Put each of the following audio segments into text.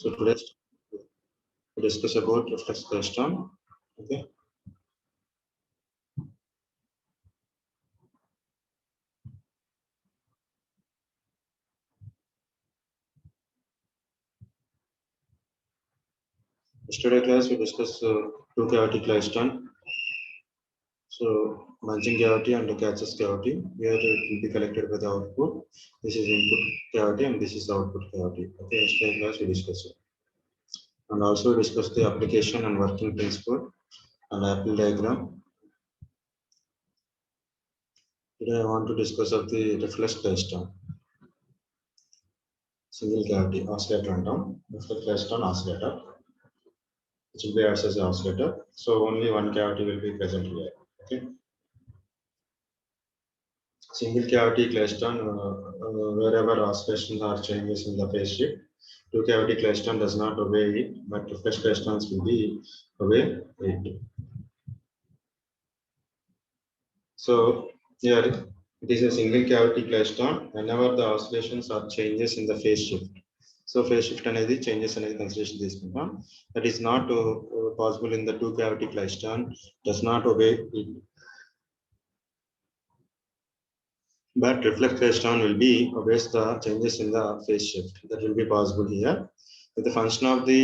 So today we discuss about reflex cleistron. Okay. Yesterday class we discussed two cavity cleistron. So bunching cavity and the Katsas cavity. Here it will be collected by the output. This is input cavity and this is output cavity. Okay. Yesterday class we discussed it. And also discuss the application and working principle and apple diagram. Today I want to discuss of the reflex cleistron. Single cavity oscillator antam. Reflex cleistron oscillator, which will be acts as an oscillator. So only one cavity will be present here. Okay. Single cavity cleistron, wherever oscillations or changes in the phase shift, two cavity cleistron does not obey it, but reflex cleistrons will be obey it. So here it is a single cavity cleistron whenever the oscillations or changes in the phase shift. So phase shift అనేది changes అనేది consideration తీసుకుంటాం. That is not possible in the two cavity cleistron, does not obey it. But reflex cleistron will be obeys the changes in the phase shift. That will be possible here. If the function of the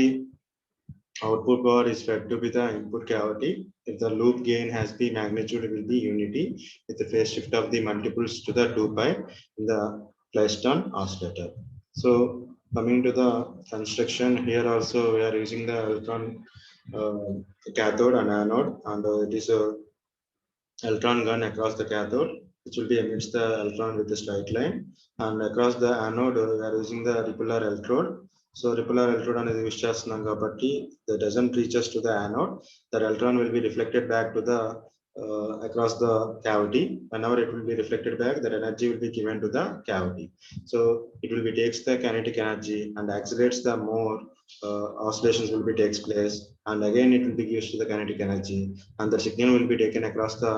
output power is fed to be the input cavity, if the loop gain has the magnitude will be unity with the phase shift of the multiples to the 2 pi in the cleistron oscillator. So coming to the construction, here also we are using the electron cathode and anode, and it is a electron gun across the cathode, which will be emits the electron with a straight line, and across the anode we are using the repeller electrode. So repeller electrode అనేది use చేస్తున్నాం కాబట్టి that doesn't reach us to the anode, that electron will be reflected back to the across the cavity. Whenever it will be reflected back, that energy will be given to the cavity. So it will be takes the kinetic energy and accelerates the more oscillations will be takes place, and again it will be gives to the kinetic energy, and the signal will be taken across the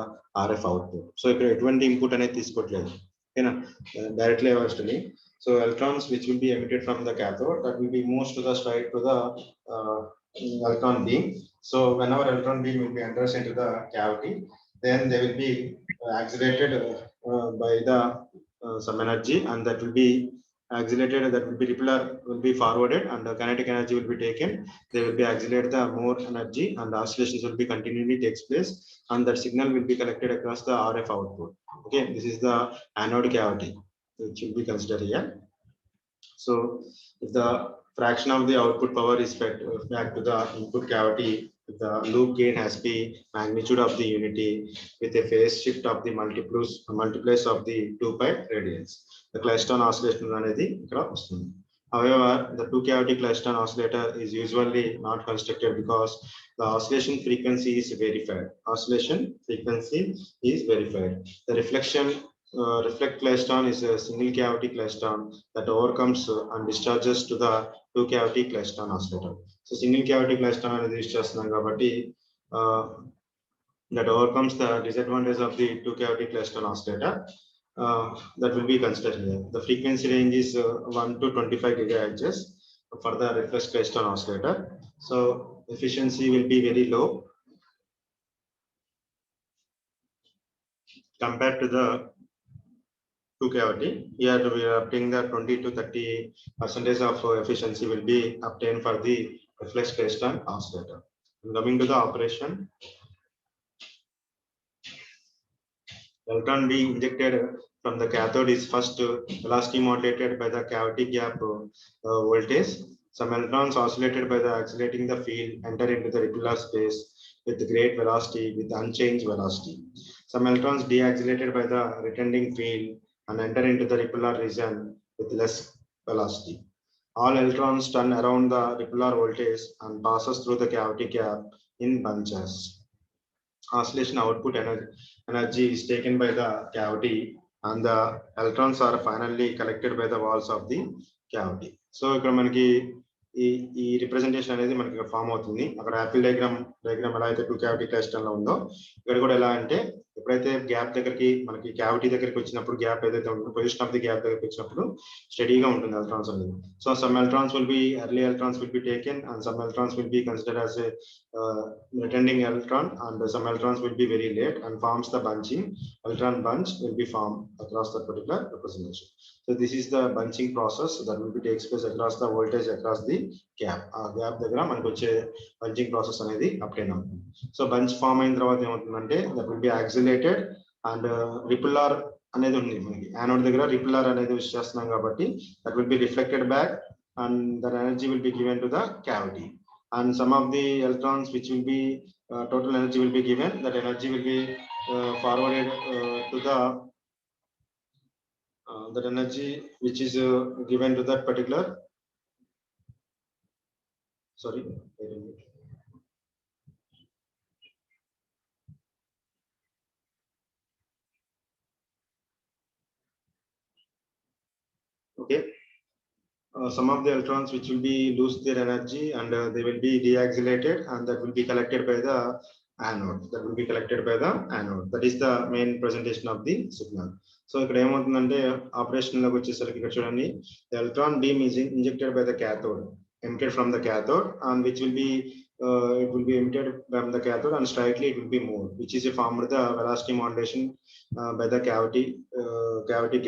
RF output. So ఇక్కడ ఎటువంటి input అనేది తీసుకోవట్లేదు, ఓకేనా, directly వస్తుంది. So electrons which will be emitted from the cathode, that will be moves to the straight to the electron beam. So whenever electron beam will be enters into the cavity, then they will be accelerated by the some energy, and that will be accelerated, that will be repeller will be forwarded, and the kinetic energy will be taken. They will be accelerated the more energy, and the oscillations will be continually takes place, and that signal will be collected across the RF output. Okay, this is the anode cavity which will be considered here. So if the fraction of the output power is fed back to the input cavity, the loop gain has the magnitude of the unity with a phase shift of the multiplies of the 2 pi radians. The cleistron oscillation అనేది ఇక్కడ వస్తుంది. However, the two cavity cleistron oscillator is usually not constructed because the oscillation frequency is verified. Oscillation frequency is verified. The reflect cleistron is a single cavity cleistron that overcomes and discharges to the two cavity cleistron oscillator. So single cavity cleistron అనేది use చేస్తున్నాం కాబట్టి that overcomes the disadvantage of the two cavity cleistron oscillator. That will be considered here. The frequency range is 1 to 25 gigahertz for the reflex cleistron oscillator. So efficiency will be very low compared to the two cavity. Here we are obtaining the 20 to 30% of efficiency will be obtained for the reflex cleistron oscillator. Coming to the operation, electron being injected from the cathode is first velocity modulated by the cavity gap voltage. Some electrons oscillated by the accelerating the field enter into the repeller space with great velocity with unchanged velocity. Some electrons deaccelerated by the returning field and enter into the repeller region with less velocity. All electrons turn around the repeller voltage and passes through the cavity gap in bunches. Oscillation output energy is taken by the cavity, and the electrons are finally collected by the walls of the cavity. So ఇక్కడ మనకి ఈ representation అనేది మనకి form అవుతుంది. అక్కడ Apple diagram ఎలా అయితే two cavity cluster లో ఉందో, ఇక్కడ కూడా ఎలా అంటే ఎప్పుడైతే గ్యాప్ దగ్గరికి మనకి క్యావిటీ దగ్గరికి వచ్చినప్పుడు గ్యాప్ ఏదైతే ఉంటుందో పొజిషన్ ఆఫ్ ది గ్యాప్ దగ్గరికి వచ్చినప్పుడు స్టడీగా ఉంటుంది ఎలక్ట్రాన్స్ అనేది. So some electrons will be early electrons will be taken and some electrons will be considered as a returning electron and some electrons will be very late and forms the bunching. Electron bunch will be formed across that particular representation. So this is the bunching process that will be takes place across the voltage across the gap. Gap దగ్గర మనకు వచ్చే bunching process అనేది obtain అవుతుంది. So bunch form అయిన తర్వాత ఏమవుతుందంటే that will be accelerated and repellar అనేది ఉంది మనకి యానోడ్ దగ్గర రిపెల్లర్ అనేది యూస్ చేస్తున్నాం కాబట్టి that will be reflected back and that energy will be given to the cavity. And some of the electrons which will be total energy will be given, that energy will be forwarded to the that energy which is given to that particular, sorry, okay. Some of the electrons which will be lose their energy and they will be deaccelerated and that will be collected by the anode. That will be collected by the anode. That is the main presentation of the signal. So ఇక్కడ ఏమవుతుందంటే operation లోకి వచ్చేసరికి ఇక్కడ చూడండి, the electron beam is injected by the cathode, emitted from the cathode, and which will be it will be emitted from the cathode and slightly it will be moved, which is a form of the velocity modulation by the cavity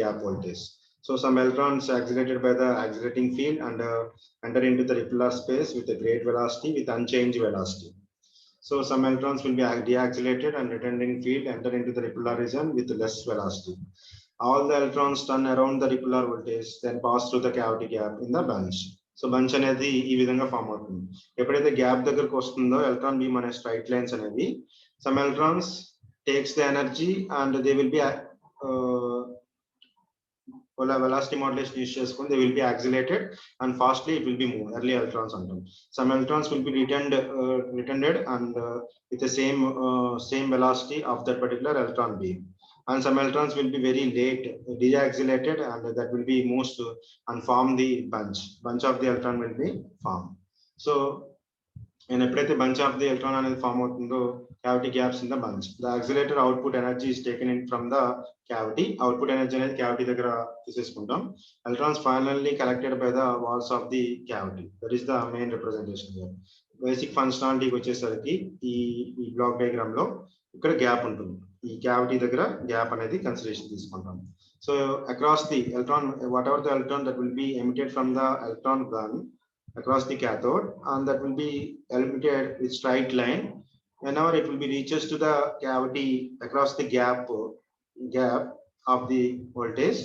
gap voltage. So some electrons accelerated by the accelerating field and enter into the repellar space with a great velocity with unchanged velocity. So some electrons will be deaccelerated and returning field enter into the repellar region with less velocity. All the electrons turn around the repellar voltage, then pass through the cavity gap in the bunch. So bunch అనేది ఈ విధంగా form అవుతుంది. ఎప్పుడైతే gap దగ్గరకు వస్తుందో electron beam అనే straight lines అనేది some electrons takes the energy and they will be velocity modulation use చేసుకొని they will be accelerated and fastly it will be moved. Early electrons antam. Some electrons will be returned and with the same velocity of that particular electron beam, and some electrons will be very late deaccelerated and that will be moved and form the bunch of the electron will be formed. So and ఎప్పుడైతే bunch of the electron అనేది form అవుతుందో cavity gaps in the bunch, the accelerator output energy is taken in from the cavity. Output energy అనేది cavity దగ్గర తీసేసుకుంటాం. Electrons finally collected by the walls of the cavity. That is the main representation here. Basic functionality వచ్చేసరికి ఈ block diagram లో ఇక్కడ gap ఉంటుంది. ఈ cavity దగ్గర gap అనేది కన్సిడరేషన్ తీసుకుంటాం. So across the electron, whatever the electron that will be emitted from the electron gun across the cathode, and that will be emitted with straight line. Whenever it will be reaches to the cavity across the gap of the voltage,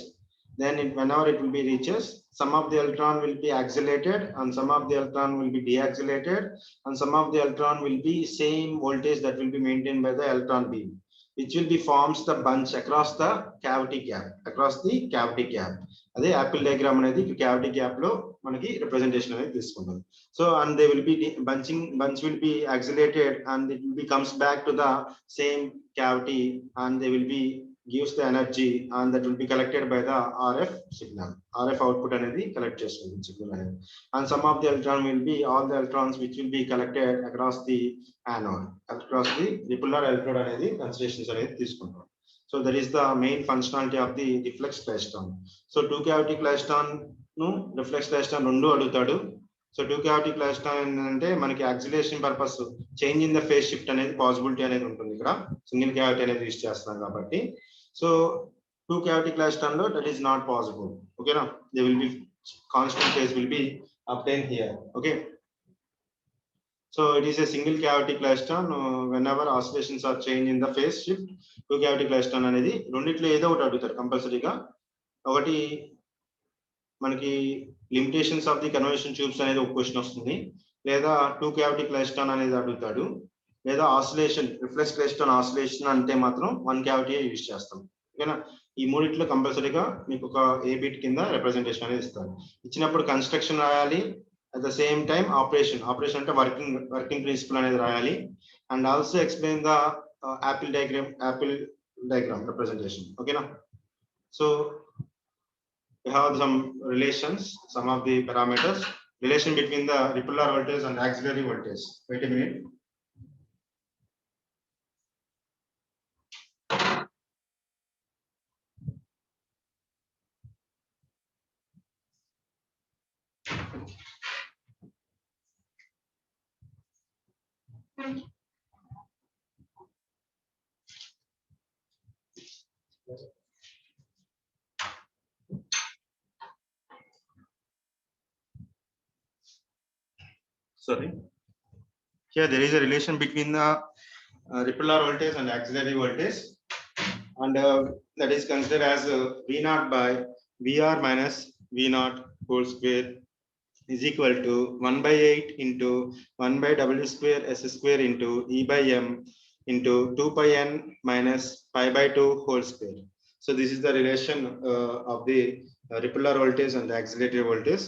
then whenever it will be reaches, some of the electron will be accelerated and some of the electron will be deaccelerated and some of the electron will be same voltage that will be maintained by the electron beam, which will be forms the bunch across the cavity gap. అదే Apple diagram అనేది cavity gap లో మనకి representation అనేది తీసుకుంటాం. So and they will be bunch will be accelerated and it will be comes back to the same cavity and they will be gives the energy and that will be collected by the RF signal. RF output అనేది collect చేస్తుంది signal అనేది. And some of the electron will be all the electrons which will be collected across the anode, across the repellar electrode అనేది considerations అనేది తీసుకుంటాం. So that is the main functionality of the reflex klystron. So two cavity klystron ను reflex klystron రెండు అడుగుతాడు. So two cavity klystron ఏంటంటే మనకి acceleration purpose change in the phase shift అనేది possibility అనేది ఉంటుంది. ఇక్కడ సింగిల్ క్యావిటీ అనేది యూస్ చేస్తున్నాం కాబట్టి. సో టూ క్యావిటీ క్లైస్ట్రాన్ లో దట్ ఈస్ నాట్ పాసిబుల్. ఓకేనా, they will be constant phase will be obtain here. Okay, so it is a single cavity klystron. Whenever oscillations are changed in the phase shift, two cavity klystron అనేది రెండిట్లో ఏదో ఒకటి అడుగుతారు కంపల్సరీగా. ఒకటి మనకి limitations of the conversion tubes అనేది ఒక క్వశ్చన్ వస్తుంది, లేదా టూ క్యావిటీ క్లైస్ట్రాన్ అనేది అడుగుతాడు, లేదా ఆసిలేషన్ రిఫ్లెక్స్ క్లైస్ట్రాన్ ఆసిలేషన్ అంటే మాత్రం వన్ క్యావిటీ యూజ్ చేస్తాం. ఓకేనా, ఈ మూడిట్లో కంపల్సరీగా మీకు ఒక ఏ బిట్ కింద రిప్రజెంటేషన్ అనేది ఇస్తారు. ఇచ్చినప్పుడు కన్స్ట్రక్షన్ రాయాలి, at the same time operation అంటే వర్కింగ్ ప్రిన్సిపల్ అనేది రాయాలి, and also explain the Apple diagram representation. ఓకేనా, so we have some relations, some of the parameters, relation between the repellar voltage and auxiliary voltage. Wait a minute. Sorry. Here there is a relation between the repellar voltage and auxiliary voltage, and that is considered as V naught by VR minus V naught whole square is equal to 1 by 8 into 1 by W square S square into E by M into 2 pi N minus pi by 2 whole square. So this is the relation of the repellar voltage and the auxiliary voltage.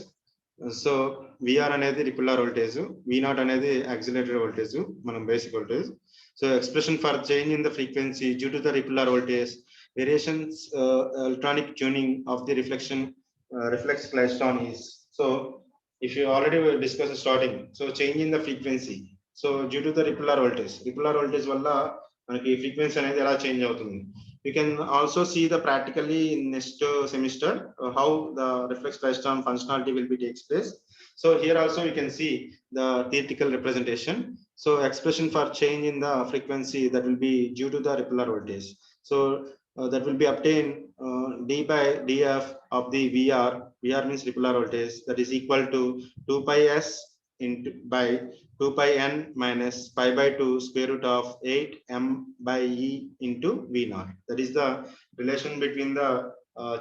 So VR అనేది రిపుల్లర్ voltage, V naught అనేది accelerator voltage, మనం basic voltage. So expression for change in the frequency due to the repellar voltage, variations electronic tuning of the reflex klystron is. So if you already discussed starting, so change in the frequency. So due to the repellar voltage వల్ల మనకి frequency అనేది ఎలా change అవుతుంది. You can also see the practically in next semester how the reflex klystron functionality will be takes place. So here also you can see the theoretical representation. So expression for change in the frequency that will be due to the repellar voltage. So that will be obtained d by df of the VR. VR means repellar voltage, that is equal to 2 pi s into by 2 pi n minus pi by 2 square root of 8 m by e into V naught. That is the relation between the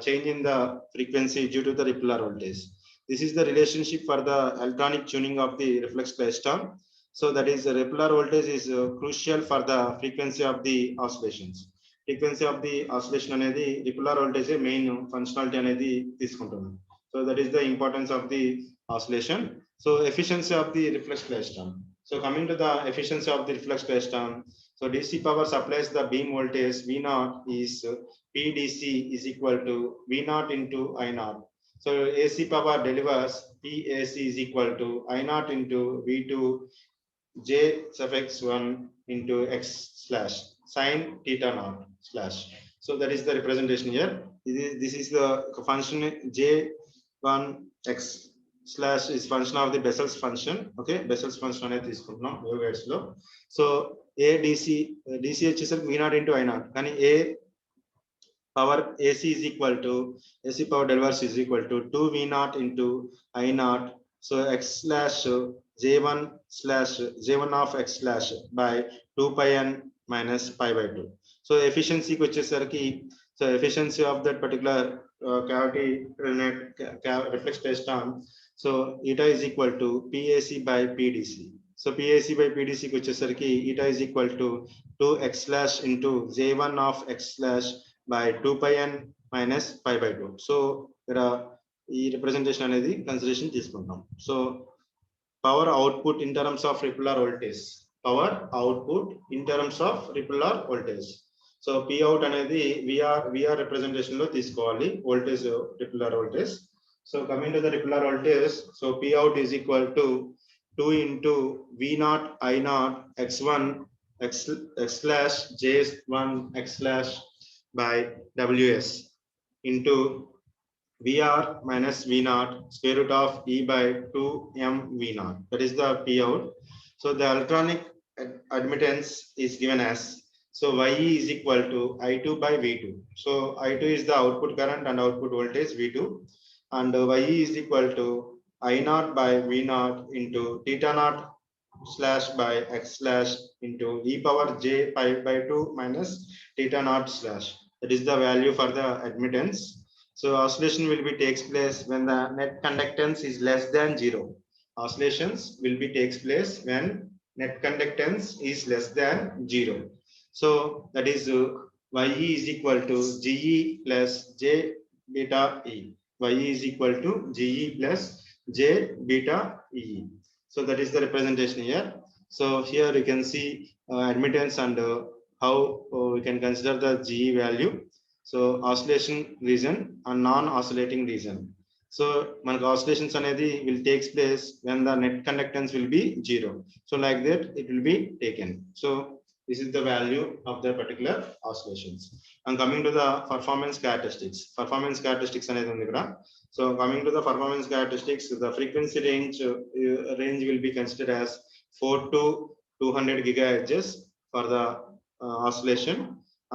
change in the frequency due to the repellar voltage. This is the relationship for the electronic tuning of the reflex klystron. So that is the repellar voltage is crucial for the frequency of the oscillations. Frequency of the oscillation అనేది repellar voltage main functionality అనేది తీసుకుంటుంది. So that is the importance of the oscillation. So efficiency of the reflex klystron. So coming to the efficiency of the reflex klystron, so DC power supplies the beam voltage V naught is PDC is equal to V naught into I naught. So AC power delivers PAC is equal to I naught into V2 J suffix 1 into X slash sin theta naught slash. So that is the representation here. This is the function J1 X slash is function of the Bessel's function. Okay, Bessel's function అనేది తీసుకుంటున్నాం waveguides లో. So DC వచ్చేసరికి V naught into I naught, కానీ A power AC is equal to AC power delivers is equal to 2 V naught into I naught. So X slash J1 of X slash by 2 pi N minus pi by 2. So efficiency వచ్చేసరికి, so efficiency of that particular cavity reflex klystron, so eta is equal to PAC by PDC. So PAC by PDC వచ్చేసరికి eta is equal to 2 X slash into J1 of X slash by 2 pi N minus pi by 2. So ఇక్కడ ఈ representation అనేది consideration తీసుకుంటాం. So power output in terms of repellar voltage. Power output in terms of repellar voltage. So P out అనేది VR representation లో తీసుకోవాలి voltage repellar voltage. So coming to the repellar voltage, so P out is equal to 2 into V naught I naught X1 X slash J1 X slash by WS into VR minus V naught square root of E by 2 M V naught. That is the P out. So the electronic admittance is given as, so YE is equal to I2 by V2. So I2 is the output current and output voltage V2, and YE is equal to I naught by V naught into theta naught slash by X slash into E power J pi by 2 minus theta naught slash. That is the value for the admittance. So oscillation will be takes place when the net conductance is less than 0. Oscillations will be takes place when net conductance is less than 0. So that is YE is equal to GE plus J beta E. YE is equal to GE plus J beta E. So that is the representation here. So here you can see admittance and how we can consider the GE value. So oscillation region and non-oscillating region. So manaki oscillations anedi will takes place when the net conductance will be 0. So like that it will be taken. So this is the value of the particular oscillations. And coming to the performance characteristics. Performance characteristics anedi undi ikkada. So coming to the performance characteristics, the frequency range will be considered as 4 to 200 gigahertz for the oscillation,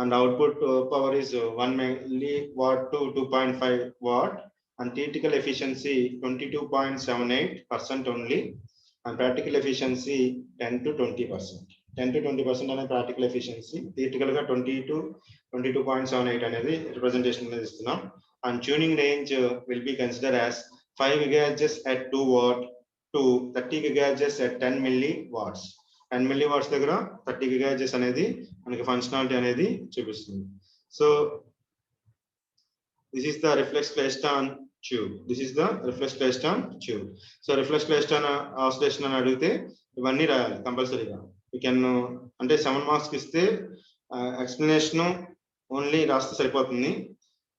and output power is 1 milliwatt to 2.5 watt, and theoretical efficiency 22.78% only, and practical efficiency 10 to 20%. 10 to 20% అనే practical efficiency, theoretical గా 20 to 22.78 అనేది representation అనేది ఇస్తున్నాం. And tuning range will be consider as 5 GHz at 2 watt to 30 GHz at 10 milliwatts. 10 milliwatts దగ్గర 30 GHz అనేది మనకి functionality అనేది చూపిస్తుంది. So this is the reflex klystron tube. This is the reflex klystron tube. So reflex klystron oscillation అని అడిగితే ఇవన్నీ రాయాలి కంపల్సరీగా. యూ కెన్ అంటే 7 మార్క్స్ ఇస్తే ఎక్స్ప్లెనేషన్ ఓన్లీ రాస్తే సరిపోతుంది.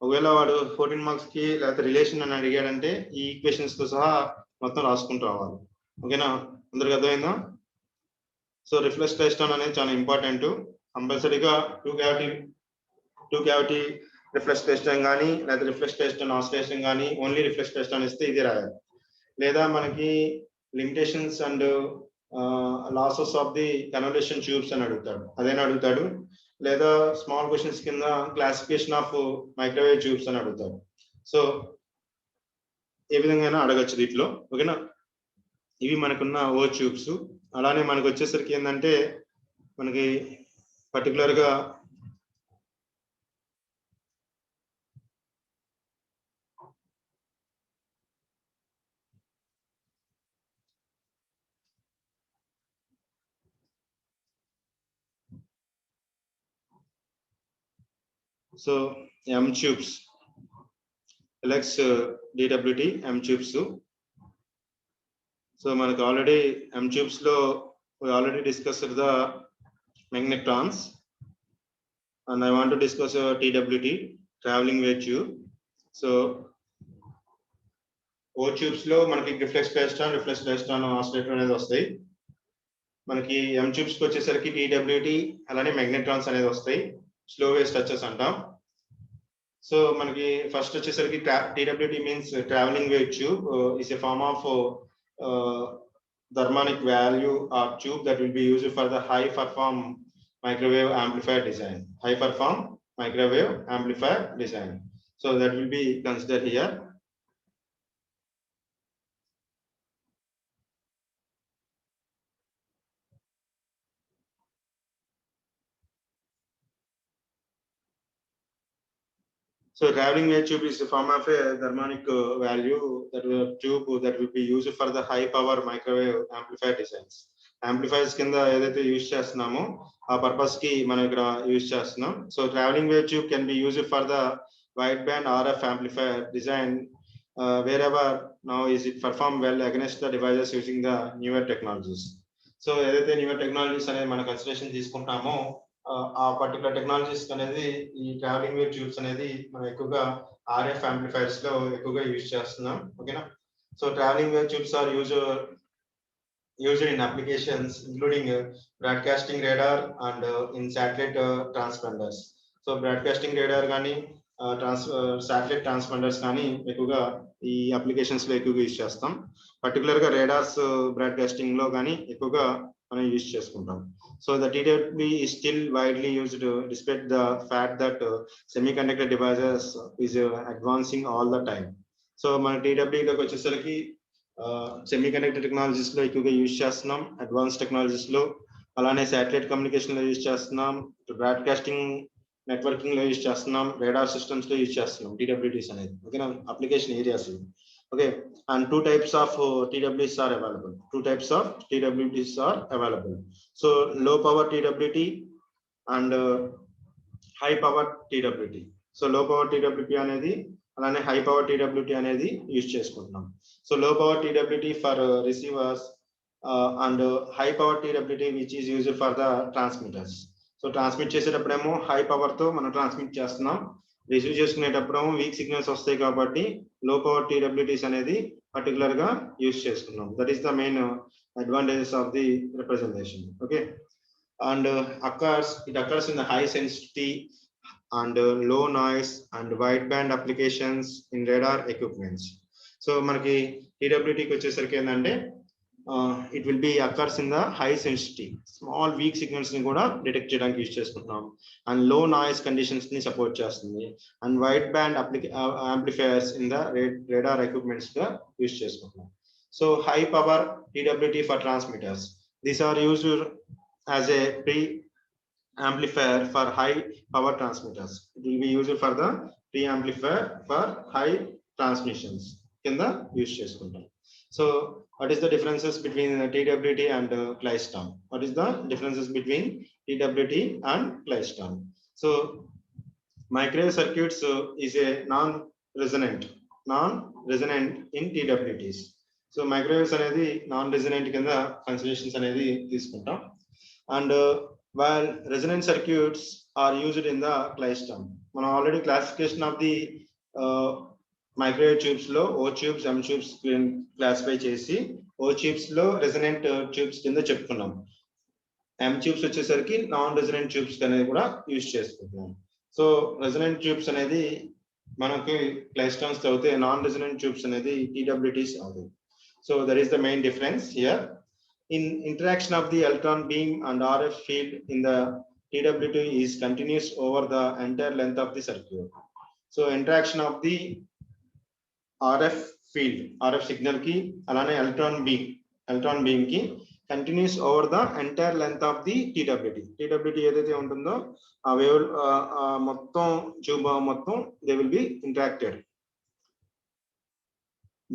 ఒకవేళ వాడు 14 మార్క్స్ కి లేకపోతే రిలేషన్ అని అడిగాడంటే ఈ ఈక్వేషన్స్ తో సహా మొత్తం రాసుకుంటూ రావాలి. ఓకేనా, అందరికి అర్థమైందా? సో రిఫ్లెక్స్ క్లైస్ట్రాన్ అనేది చాలా ఇంపార్టెంట్. కంపల్సరీగా టూ క్యావిటీ రిఫ్లెక్స్ క్లైస్ట్రాన్ కానీ లేదా రిఫ్లెక్స్ క్లైస్ట్రాన్ ఆసిలేషన్ కానీ ఓన్లీ రిఫ్లెక్స్ క్లైస్ట్రాన్ ఇస్తే ఇది రాయాలి. లేదా మనకి limitations and losses of the convolution tubes అని అడుగుతాడు, అదేనా అడుగుతాడు. లేదా స్మాల్ క్వశ్చన్స్ కింద క్లాసిఫికేషన్ ఆఫ్ మైక్రోవేవ్ ట్యూబ్స్ అని అడుగుతాడు. సో ఏ విధంగా అడగచ్చు వీటిలో. ఓకేనా, ఇవి మనకున్న ఓ ట్యూబ్స్. అలానే మనకు వచ్చేసరికి ఏంటంటే మనకి పర్టికులర్ గా so M tubes, LX DWT M tubes. So మనకు ఆల్రెడీ M tubes లో we already discussed the magnetrons, and I want to discuss TWT, traveling wave tube. So O tubes లో మనకి రిఫ్లెక్స్ క్లైస్ట్రాన్ ఆసిలేటర్ అనేది వస్తాయి. మనకి M tubes కి వచ్చేసరికి TWT అలానే magnetrons అనేది వస్తాయి, స్లో వేవ్ స్ట్రక్చర్స్ అంటాం. సో మనకి ఫస్ట్ వచ్చేసరికి TWT means travelling wave tube is a form of harmonic value or tube that will be used for the high perform microwave amplifier design. High perform microwave amplifier design. So that will be considered here. So traveling wave tube is a form of a harmonic value that tube that will be used for the high power microwave amplifier designs. Amplifiers కింద ఏదైతే use చేస్తున్నామో ఆ purpose కి మనం ఇక్కడ use చేస్తున్నాం. So travelling wave tube can be used for the wide band RF amplifier design wherever now is it perform well against the devices using the newer technologies. So ఏదైతే newer technologies అనేది మన consideration తీసుకుంటామో ఆ particular technologies అనేది ఈ travelling wave tubes అనేది మనం ఎక్కువగా RF amplifiers లో ఎక్కువగా యూజ్ చేస్తున్నాం. ఓకేనా, so travelling wave tubes are used in applications including broadcasting radar and in satellite transponders. So broadcasting radar కానీ satellite transponders కానీ ఎక్కువగా ఈ అప్లికేషన్స్ లో ఎక్కువగా యూజ్ చేస్తాం. పర్టికులర్ గా రేడార్స్ బ్రాడ్కాస్టింగ్ లో కానీ ఎక్కువగా మనం యూజ్ చేసుకుంటాం. So the TWT is still widely used despite the fact that semiconductor devices is advancing all the time. So మన TWT లోకి వచ్చేసరికి సెమీకండక్టర్ టెక్నాలజీస్ లో ఎక్కువగా యూజ్ చేస్తున్నాం, అడ్వాన్స్ టెక్నాలజీస్ లో, అలానే శాటిలైట్ కమ్యూనికేషన్ లో యూజ్ చేస్తున్నాం, బ్రాడ్కాస్టింగ్ నెట్వర్కింగ్ లో యూజ్ చేస్తున్నాం, రేడార్ సిస్టమ్స్ లో యూజ్ చేస్తున్నాం TWTs అనేది. ఓకేనా, application areas. Okay, and two types of TWTs are available. So low power TWT and high power TWT. So low power TWT అనేది అలానే హై పవర్ TWT అనేది use చేసుకుంటున్నాం. So low power TWT for receivers and high power TWT which is used for the transmitters. So transmit చేసేటప్పుడేమో high power తో మనం transmit చేస్తున్నాం, receive చేసుకునేటప్పుడేమో week signals వస్తాయి కాబట్టి లో పవర్ TWTs అనేది పర్టికులర్ గా యూజ్ చేసుకున్నాం. That is the main advantages of the representation. Okay, and it occurs in the high sensitivity and low noise and wideband applications in radar equipments. So మనకి TWT కి వచ్చేసరికి ఏంటంటే it will be occurs in the high sensitivity, small weak signals ni kuda detect cheyadaniki use chestuntam, and low noise conditions ni support chestundi, and wide band amplifiers in the radar equipments ga use chestuntam. So high power TWT for transmitters, these are used as a pre amplifier for high power transmitters. It will be used for the pre amplifier for high transmissions కింద use చేసుకుంటాం. So what is the differences between TWT and Klystron? What is the differences between TWT and Klystron? So microwave circuits is a non-resonant in TWTs. So microwaves అనేది non-resonant కింద considerations అనేది తీసుకుంటాం, and while resonant circuits are used in the Klystron. మనం already classification of the microwave tubes లో O tubes, M tubes classify చేసి O tubes లో resonant tubes కింద చెప్పుకున్నాం. M tubes వచ్చేసరికి నాన్ రెజొనెంట్ ట్యూబ్స్ అనేది కూడా యూజ్ చేసుకుంటున్నాం. సో రెజొనెంట్ ట్యూబ్స్ అనేది మనకి క్లైస్ట్రాన్స్ చదివితే నాన్ రెజొనెంట్ ట్యూబ్స్ అనేది TWTs అవుతాయి. So that is the main difference here. In interaction of the electron beam and RF field in the TWT is continuous over the entire length of the circuit. So interaction of the RF field, RF signal ki alane electron beam ki continuous over the entire length of the TWT ఏదైతే ఉంటుందో ఆ wave మొత్తం tube మొత్తం they will be interacted.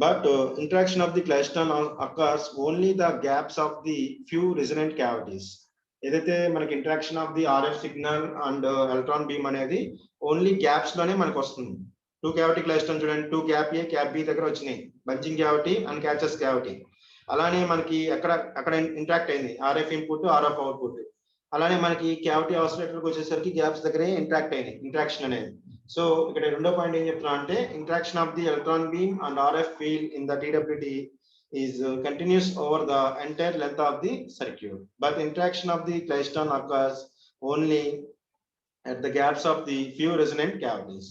But interaction of the klystron occurs only the gaps of the few resonant cavities. ఏదైతే మనకి interaction of the RF signal and electron beam అనేది only gaps లోనే మనకు వస్తుంది. 2 cavity klystron చూడండి, 2 gap A gap B దగ్గర వచ్చినాయి, bunching cavity and catches cavity. అలానే మనకి అక్కడ ఇంటరాక్ట్ అయింది RF ఇన్పుట్ RF అవుట్పుట్. అలానే మనకి క్యావిటీ ఆసిలేటర్కి వచ్చేసరికి గ్యాప్స్ దగ్గరే ఇంటరాక్ట్ అయింది, ఇంటరాక్షన్ అనేది. సో ఇక్కడ రెండో పాయింట్ ఏం చెప్తున్నా అంటే interaction of the electron beam and RF field in the TWT is continuous over the entire length of the circuit, but interaction of the klystron occurs only at the gaps of the few resonant cavities.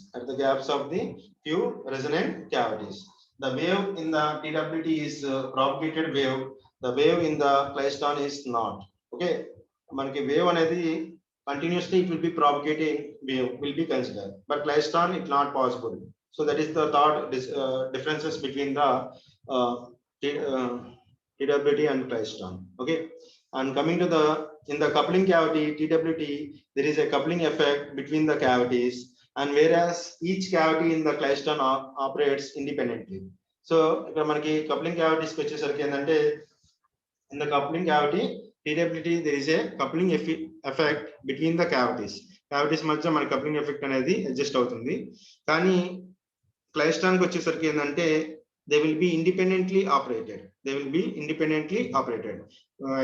The wave in the TWT is propagated wave. The wave in the klystron is not. Okay, మనకి wave అనేది continuously it will be propagating wave will be considered, but klystron it not possible. So that is the third differences between the TWT and klystron. Okay, and coming to the in the coupling cavity TWT, there is a coupling effect between the cavities, and whereas each cavity in the klystron operates independently. So ఇక్కడ మనకి coupling cavities కి వచ్చేసరికి ఏంటంటే in the coupling cavity TWT there is a coupling effect between the cavities మధ్య మన coupling effect అనేది adjust అవుతుంది. కానీ klystron కి వచ్చేసరికి ఏంటంటే they will be independently operated.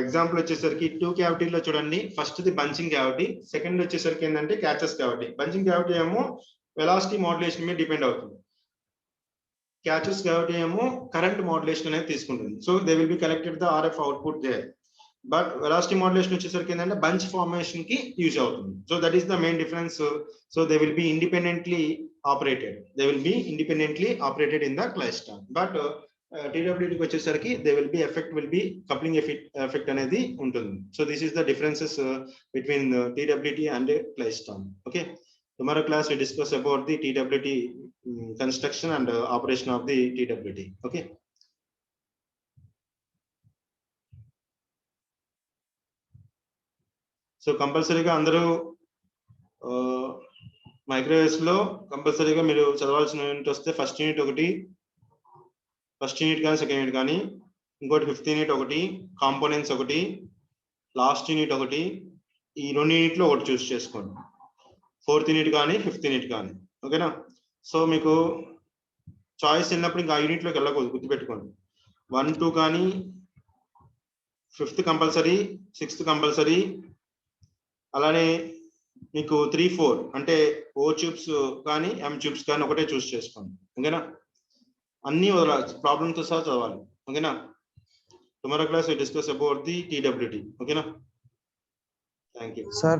Example వచ్చేసరికి 2 cavity లో చూడండి, first the bunching cavity, second వచ్చేసరికి ఏంటంటే క్యాచెస్ క్యావిటీ. బంచింగ్ క్యావిటీ ఏమో వెలాసిటీ మోడ్యులేషన్ మీద డిపెండ్ అవుతుంది, క్యాచెస్ క్యావిటీ ఏమో కరెంట్ మోడ్యులేషన్ అనేది తీసుకుంటుంది. So they will be collected the RF output there, but velocity modulation వచ్చేసరికి ఏంటంటే బంచ్ ఫార్మేషన్ కి యూజ్ అవుతుంది. So that is the main difference. So they will be independently operated in the klystron, but TWT కి వచ్చేసరికి they will be coupling effect అనేది ఉంటుంది. So this is the differences between TWT and klystron. Okay, tomorrow class we discuss about the TWT construction and operation of the TWT. Okay, so కంపల్సరీగా అందరూ microwaves లో కంపల్సరీగా మీరు చదవాల్సిన unit వస్తే first unit కానీ సెకండ్ యూనిట్ కానీ, ఇంకోటి 5th యూనిట్ ఒకటి, కాంపోనెంట్స్ ఒకటి, లాస్ట్ యూనిట్ ఒకటి, ఈ 2 యూనిట్లో ఒకటి చూస్ చేసుకోండి, 4th యూనిట్ కానీ 5th యూనిట్ కానీ. ఓకేనా? సో మీకు చాయిస్ వెళ్ళినప్పుడు ఇంకా ఆ యూనిట్లోకి వెళ్ళకూడదు, గుర్తుపెట్టుకోండి. 1, 2 కానీ, 5th కంపల్సరీ, 6th కంపల్సరీ, అలానే మీకు 3, 4 అంటే O ట్యూబ్స్ కానీ M ట్యూబ్స్ కానీ ఒకటే చూస్ చేసుకోండి. ఓకేనా? అన్ని వదలాలి, ప్రాబ్లమ్తో సహా చదవాలి. ఓకేనా? Tomorrow class we discuss about the TWT. ఓకేనా? Thank you sir.